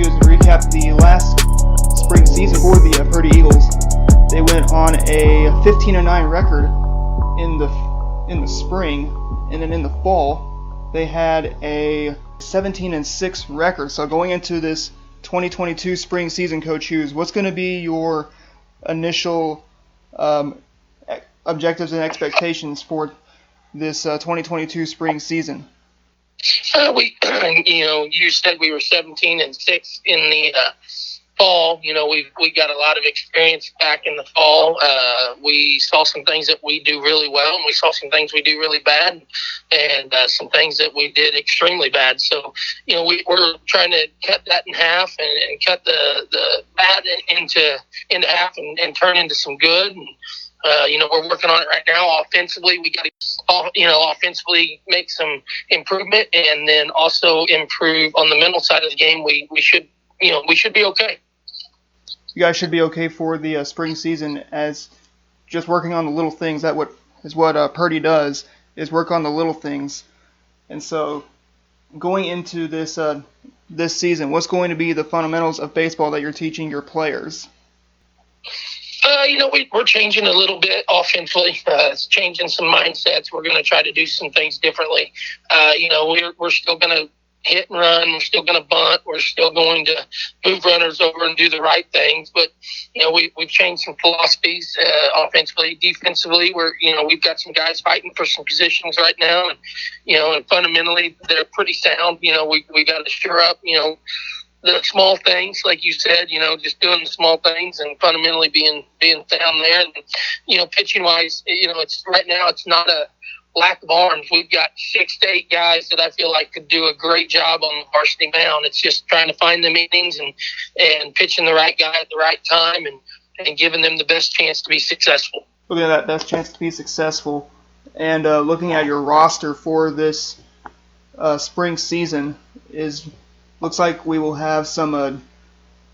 Hughes to recap the last spring season for the Purdy Eagles. They went on a 15-9 record in the spring, and then in the fall they had a 17-6 record. So going into this 2022 spring season, Coach Hughes, what's going to be your initial objectives and expectations for this 2022 spring season? You said we were 17-6 in the fall. We got a lot of experience back in the fall. We saw some things that we do really well, and we saw some things we do really bad, and some things that we did extremely bad. So, we're trying to cut that in half and cut the bad into half and turn into some good. And, we're working on it right now. Offensively, we got to, offensively make some improvement, and then also improve on the mental side of the game. We should be okay. You guys should be okay for the spring season, as just working on the little things. That is what Purdy does, is work on the little things. And so, going into this season, what's going to be the fundamentals of baseball that you're teaching your players? We're changing a little bit offensively. It's changing some mindsets. We're going to try to do some things differently. We're still going to hit and run. We're still going to bunt. We're still going to move runners over and do the right things. But, we've changed some philosophies offensively. Defensively, we've got some guys fighting for some positions right now. And fundamentally, they're pretty sound. We got to shore up, the small things, like you said, just doing the small things and fundamentally being down there. And, pitching wise, it's right now, it's not a lack of arms. We've got 6 to 8 guys that I feel like could do a great job on the varsity mound. It's just trying to find them innings and pitching the right guy at the right time and giving them the best chance to be successful. Looking at that best chance to be successful, and looking at your roster for this spring season, looks like we will have some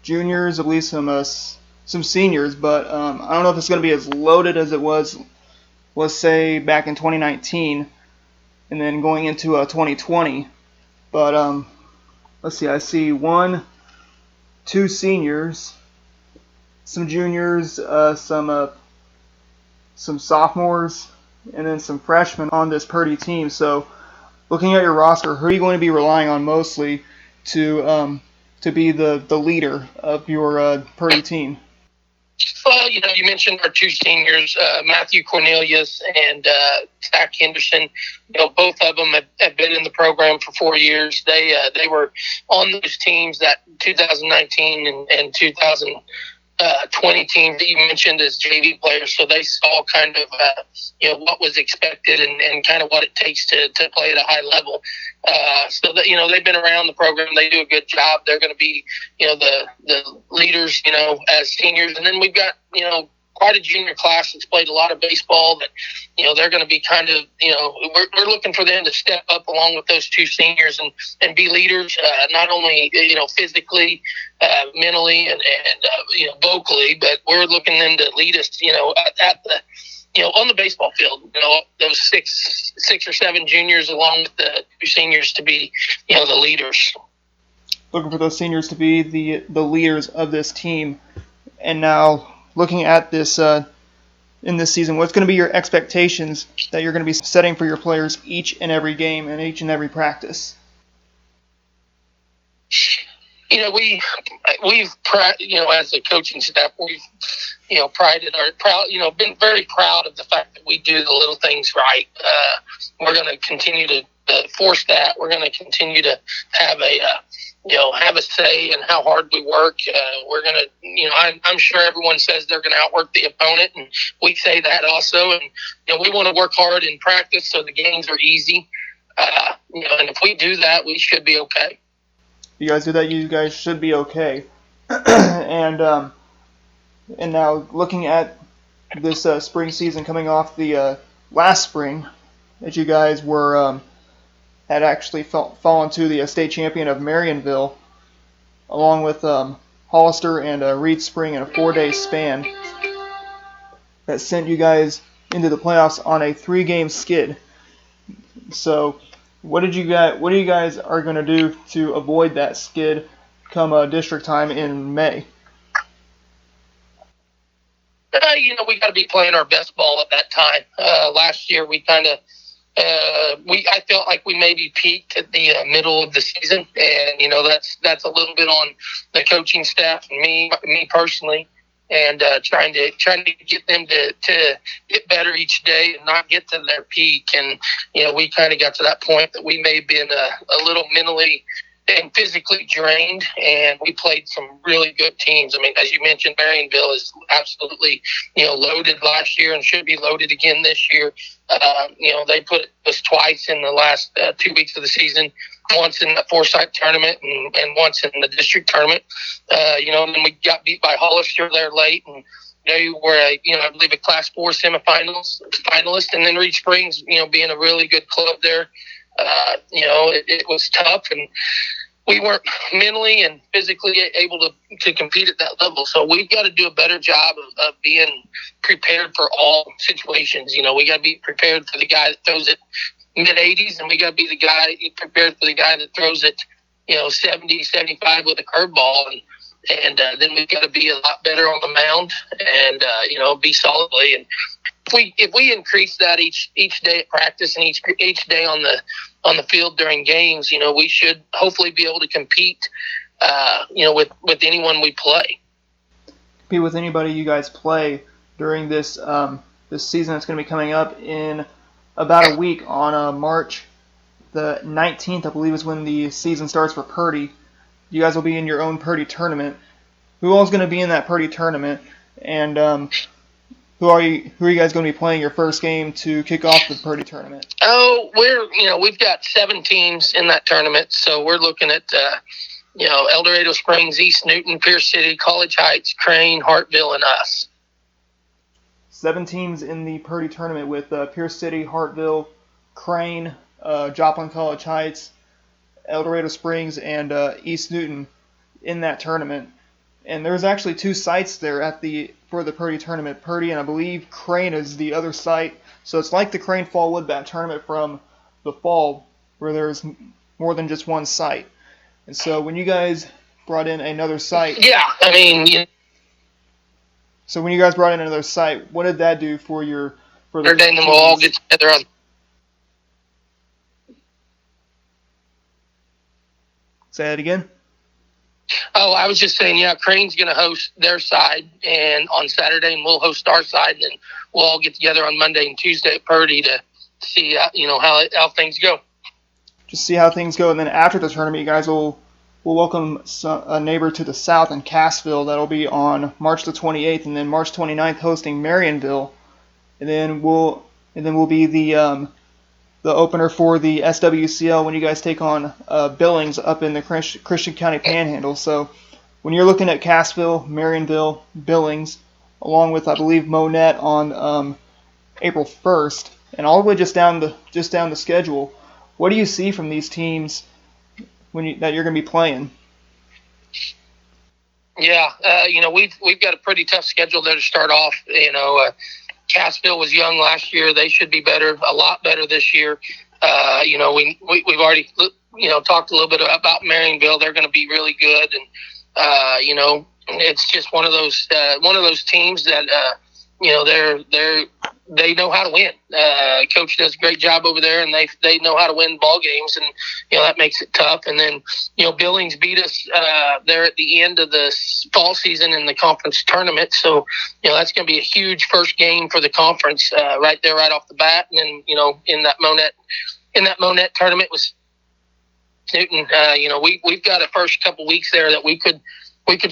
juniors, at least some seniors, but I don't know if it's going to be as loaded as it was, let's say, back in 2019, and then going into 2020. But let's see, I see 1, 2 seniors, some juniors, some sophomores, and then some freshmen on this Purdy team. So, looking at your roster, who are you going to be relying on mostly to be the leader of your Purdy team? Well, you mentioned our 2 seniors, Matthew Cornelius and Zach Henderson. Both of them have been in the program for 4 years. They were on those teams, that 2019 and 2020 teams that you mentioned as JV players. So they saw kind of what was expected and kind of what it takes to play at a high level. So that they've been around the program. They do a good job. They're going to be the leaders as seniors. And then we've got quite a junior class that's played a lot of baseball. That they're going to be kind of we're looking for them to step up along with those 2 seniors and be leaders, not only physically, mentally, and vocally, but we're looking them to lead us at the on the baseball field, those six or 7 juniors along with the 2 seniors to be, the leaders. Looking for those seniors to be the leaders of this team. And now, looking at this in this season, what's going to be your expectations that you're going to be setting for your players each and every game and each and every practice? We've as a coaching staff, we've been very proud of the fact that we do the little things right. We're going to continue to force that. We're going to continue to have a say in how hard we work. We're going to, I'm sure everyone says they're going to outwork the opponent, and we say that also. And we want to work hard in practice so the games are easy. And if we do that, we should be okay. You guys do that, you guys should be okay. And now looking at this spring season, coming off the last spring, that you guys were had actually fallen to the state champion of Marionville, along with Hollister and Reed Spring in a 4-day span, that sent you guys into the playoffs on a 3-game skid. So, what do you guys are going to do to avoid that skid come district time in May? We got to be playing our best ball at that time. Last year, we kind of I felt like we maybe peaked at the middle of the season, and that's a little bit on the coaching staff and me personally, and trying to get them to get better each day and not get to their peak. And we kind of got to that point that we may have been a little mentally and physically drained, and we played some really good teams. I mean, as you mentioned, Marionville is absolutely, loaded last year and should be loaded again this year. They put us twice in the last 2 weeks of the season, once in the Forsyth tournament and once in the district tournament. And then we got beat by Hollister there late, and they were, I believe a Class 4 finalist, and then Reed Springs, being a really good club there. It was tough, and we weren't mentally and physically able to compete at that level. So we've got to do a better job of being prepared for all situations. We got to be prepared for the guy that throws it mid-80s, and we got to be prepared for the guy that throws it, 70, 75 with a curveball. And then we've got to be a lot better on the mound and, be solidly. And if we increase that each day at practice and each day on the field during games, we should hopefully be able to compete, with anyone we play. Compete with anybody you guys play during this season that's going to be coming up in about a week on March the 19th, I believe, is when the season starts for Purdy. You guys will be in your own Purdy tournament. Who all is going to be in that Purdy tournament? And who are you guys going to be playing your first game to kick off the Purdy tournament? Oh, we've got 7 teams in that tournament, so we're looking at El Dorado Springs, East Newton, Pierce City, College Heights, Crane, Hartville, and us. 7 teams in the Purdy tournament with Pierce City, Hartville, Crane, Joplin College Heights, El Dorado Springs, and East Newton in that tournament. And there's actually 2 sites there for the Purdy tournament. Purdy and I believe Crane is the other site. So it's like the Crane Fall Woodbat tournament from the fall, where there's more than just one site. And so when you guys brought in another site, So when you guys brought in another site, what did that do for the? Then we'll all get together on. Say that again. Oh, I was just saying, Crane's going to host their side and on Saturday, and we'll host our side, and then we'll all get together on Monday and Tuesday at Purdy to see, how things go. Just see how things go, and then after the tournament, you guys will welcome a neighbor to the south in Cassville. That'll be on March the 28th, and then March 29th hosting Marionville, and then we'll be the opener for the SWCL when you guys take on Billings up in the Christian County Panhandle. So when you're looking at Cassville, Marionville, Billings, along with I believe Monette on April 1st, and all the way just down the schedule, what do you see from these teams that you're going to be playing? Yeah, we've got a pretty tough schedule there to start off. Cassville was young last year. They should be a lot better this year. We've already, talked a little bit about Marionville. They're going to be really good. And, it's just one of those teams that, they know how to win. Coach does a great job over there, and they know how to win ball games, and that makes it tough. And then Billings beat us there at the end of the fall season in the conference tournament, so that's going to be a huge first game for the conference right there, right off the bat. And then in that Monette tournament with Newton, we've got a first couple weeks there that we could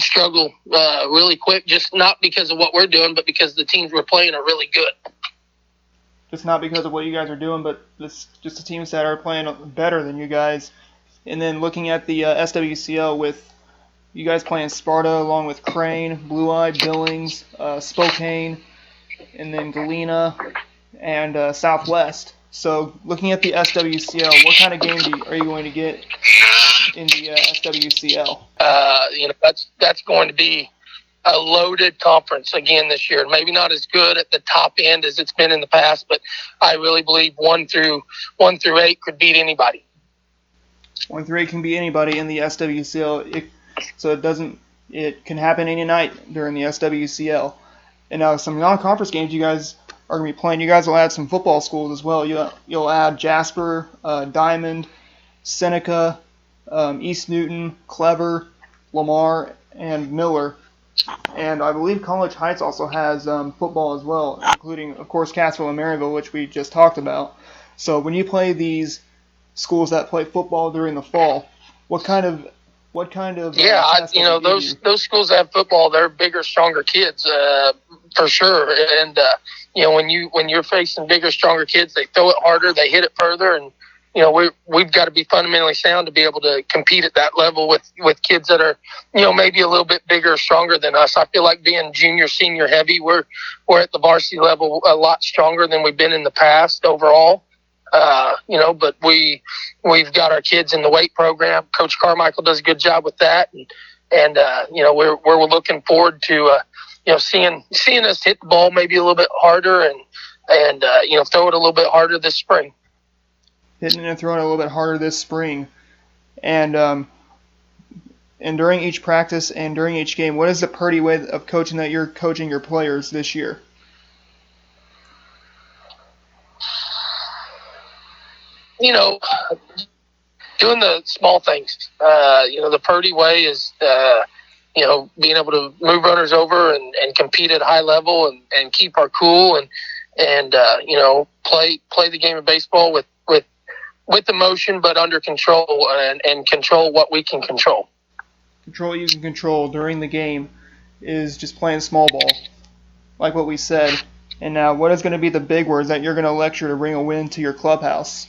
struggle really quick, just not because of what we're doing, but because the teams we're playing are really good. Just not because of what you guys are doing, but it's just the teams that are playing better than you guys. And then looking at the SWCL with you guys playing Sparta along with Crane, Blue Eye, Billings, Spokane, and then Galena and Southwest. So looking at the SWCL, what kind of game are you going to get in the SWCL? That's going to be a loaded conference again this year. Maybe not as good at the top end as it's been in the past, but I really believe 1 through 8 could beat anybody. 1 through 8 can beat anybody in the SWCL. so it can happen any night during the SWCL. And now some non-conference games you guys are going to be playing. You guys will add some football schools as well. You'll add Jasper, Diamond, Seneca, East Newton, Clever, Lamar, and Miller. And I believe College Heights also has football as well, including, of course, Cassville and Maryville, which we just talked about. So when you play these schools that play football during the fall, what kind of those schools that have football, they're bigger, stronger kids for sure. And when you're facing bigger, stronger kids, they throw it harder, they hit it further, and we've got to be fundamentally sound to be able to compete at that level with kids that are maybe a little bit bigger or stronger than us. I feel like being junior, senior heavy, we're at the varsity level a lot stronger than we've been in the past overall. But we've got our kids in the weight program. Coach Carmichael does a good job with that, and we're looking forward to seeing us hit the ball maybe a little bit harder and throw it a little bit harder this spring. Hitting and throwing it a little bit harder this spring, and during each practice and during each game, what is the Purdy way of coaching that you're coaching your players this year? Doing the small things. The Purdy way is, being able to move runners over and compete at a high level and keep our cool and play the game of baseball with emotion but under control and control what we can control. Control what you can control during the game is just playing small ball, like what we said. And now, what is going to be the big words that you're going to lecture to bring a win to your clubhouse?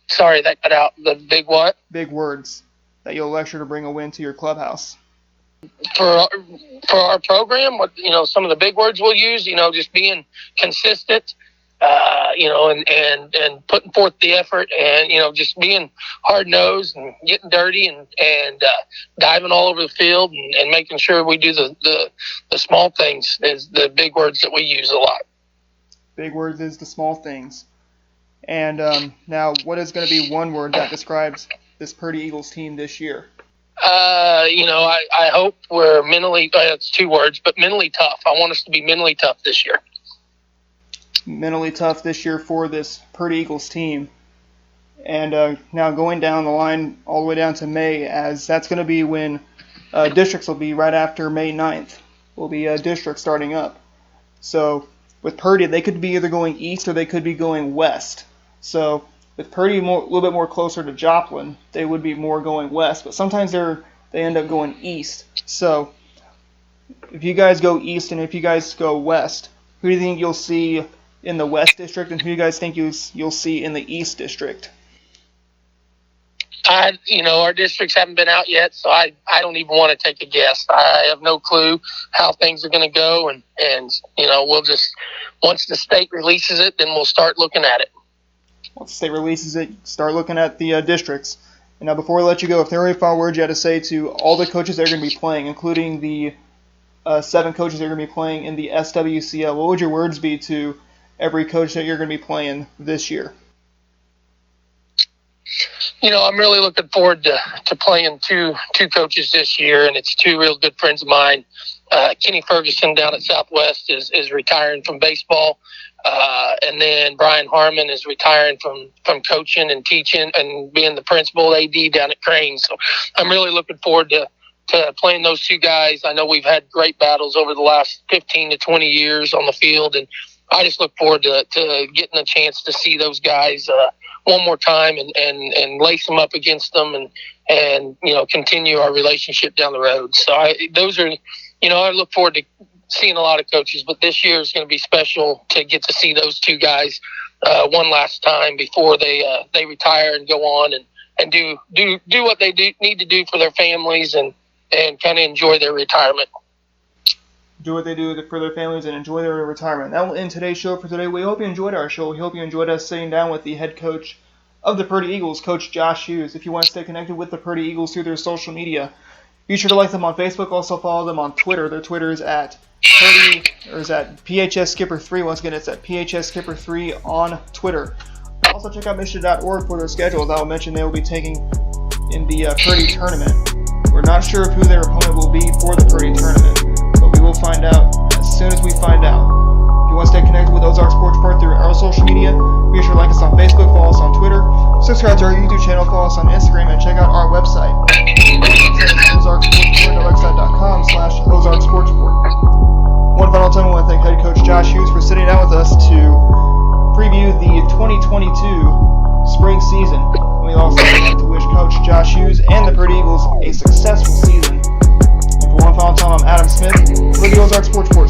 Sorry, that cut out. The big what? Big words that you'll lecture to bring a win to your clubhouse. For our program, some of the big words we'll use, just being consistent, and putting forth the effort, and just being hard nosed and getting dirty and diving all over the field and making sure we do the small things is the big words that we use a lot. Big words is the small things. And now, what is going to be one word that describes this Purdy Eagles team this year? I hope we're mentally, it's two words, but mentally tough. I want us to be mentally tough this year. Mentally tough this year for this Purdy Eagles team. And now going down the line all the way down to May, as that's going to be when districts will be right after May 9th. Will be district starting up. So with Purdy, they could be either going east or they could be going west. So with Purdy a little bit more closer to Joplin, they would be more going west. But sometimes they end up going east. So if you guys go east and if you guys go west, who do you think you'll see in the West District, and who do you guys think you'll see in the East District? Our districts haven't been out yet, so I don't even want to take a guess. I have no clue how things are going to go, and we'll just, once the state releases it, then we'll start looking at it. Once the state releases it, start looking at the districts. And now, before we let you go, if there are any final words you had to say to all the coaches that are going to be playing, including the 7 coaches that are going to be playing in the SWCL, what would your words be to every coach that you're going to be playing this year? I'm really looking forward to playing two coaches this year, and it's 2 real good friends of mine. Kenny Ferguson down at Southwest is retiring from baseball, and then Brian Harmon is retiring from coaching and teaching and being the principal AD down at Crane. So I'm really looking forward to playing those 2 guys. I know we've had great battles over the last 15 to 20 years on the field, and I just look forward to getting a chance to see those guys one more time and lace them up against them and continue our relationship down the road. So I look forward to seeing a lot of coaches, but this year is going to be special to get to see those 2 guys one last time before they retire and go on and do what they need to do for their families and kind of enjoy their retirement. Do what they do for their families and enjoy their retirement. That will end today's show for today. We hope you enjoyed our show. We hope you enjoyed us sitting down with the head coach of the Purdy Eagles, Coach Josh Hughes. If you want to stay connected with the Purdy Eagles through their social media, be sure to like them on Facebook. Also follow them on Twitter. Their Twitter is at PHS Skipper 3. Once again, it's at PHS Skipper 3 on Twitter. Also check out Michigan.org for their schedule. As I will mention, they will be taking in the Purdy tournament. We're not sure of who their opponent will be for the Purdy tournament, but we will find out as soon as we find out. If you want to stay connected with Ozarks Sports Report through our social media, be sure to like us on Facebook, follow us on Twitter, subscribe to our YouTube channel, follow us on Instagram, and check out our website. OzarksSportsReport.com/OzarksSportsReport. One final time, I want to thank Head Coach Josh Hughes for sitting down with us to preview the 2022 spring season. We also want to wish Coach Josh Hughes and the Purdy Eagles a successful season. And for one final time, I'm Adam Smith for the Ozarks Sports Report.